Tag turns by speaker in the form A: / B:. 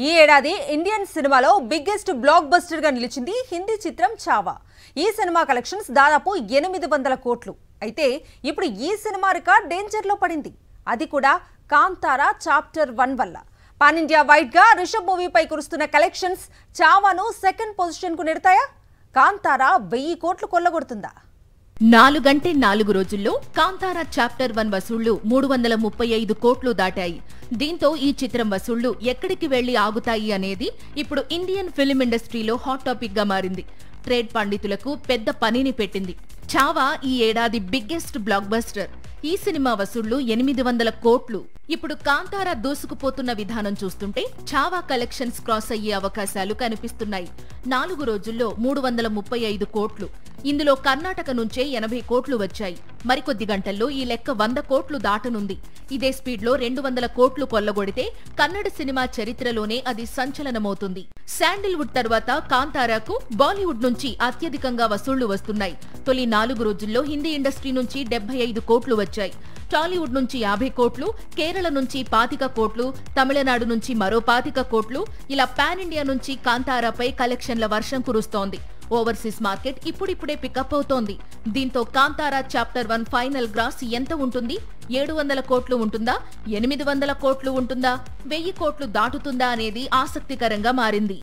A: ఈ ఏడాది ఇండియన్ సినిమాలో బిగ్గెస్ట్ బ్లాక్ బస్టర్ గా నిలిచింది హిందీ చిత్రం చావా. ఈ సినిమా కలెక్షన్స్ దాదాపు 800 కోట్లు. అయితే ఇప్పుడు ఈ సినిమా రికార్డ్ డేంజర్ లో పడింది. అది కూడా కాంతారా చాప్టర్ 1 వల్ల. పాన్ ఇండియా వైడ్ గా రిషబ్ మూవీపై కురుస్తున్న కలెక్షన్స్ చావాను సెకండ్ పొజిషన్ కు నెడతాయా? కాంతారా 1000 కోట్లు కొల్లగొడుతుందా?
B: 4 గంటే 4 రోజుల్లో కాంతారా చాప్టర్ 1 వసూళ్లు 335 కోట్లు దాటాయి. దీంతో ఈ చిత్రం వసూళ్లు ఎక్కడికి వెళ్లి ఆగుతాయి అనేది ఇప్పుడు ఇండియన్ ఫిల్మ్ ఇండస్ట్రీలో హాట్ టాపిక్ గా మారింది. ట్రేడ్ పండితులకు పెద్ద పనిని పెట్టింది. చావా ఈ ఏడాది బిగ్గెస్ట్ బ్లాక్ బస్టర్. ఈ సినిమా వసూళ్లు 800 కోట్లు. ఇప్పుడు కాంతారా దూసుకుపోతున్న విధానం చూస్తుంటే చావా కలెక్షన్స్ క్రాస్ అయ్యే అవకాశాలు కనిపిస్తున్నాయి. 4 రోజుల్లో 335 కోట్లు. ఇందులో కర్ణాటక నుంచే 80 కోట్లు వచ్చాయి. మరికొద్ది గంటల్లో ఈ లెక్క 100 కోట్లు దాటనుంది. ఇదే స్పీడ్లో 200 కోట్లు కొల్లగొడితే కన్నడ సినిమా చరిత్రలోనే అది సంచలనమవుతుంది. శాండిల్వుడ్ తర్వాత కాంతారాకు బాలీవుడ్ నుంచి అత్యధికంగా వసూళ్లు వస్తున్నాయి. తొలి 4 రోజుల్లో హిందీ ఇండస్ట్రీ నుంచి 75 కోట్లు వచ్చాయి. టాలీవుడ్ నుంచి 50 కోట్లు, కేరళ నుంచి 25 కోట్లు, తమిళనాడు నుంచి మరో 25 కోట్లు. ఇలా పాన్ ఇండియా నుంచి కాంతారాపై కలెక్షన్ల వర్షం కురుస్తోంది. ఓవర్సీస్ మార్కెట్ ఇప్పుడిప్పుడే పికప్ అవుతోంది. దీంతో కాంతారా చాప్టర్ 1 ఫైనల్ గ్రాస్ ఎంత ఉంటుంది? 700 కోట్లు ఉంటుందా? 800 కోట్లు ఉంటుందా? 1000 కోట్లు దాటుతుందా అనేది ఆసక్తికరంగా మారింది.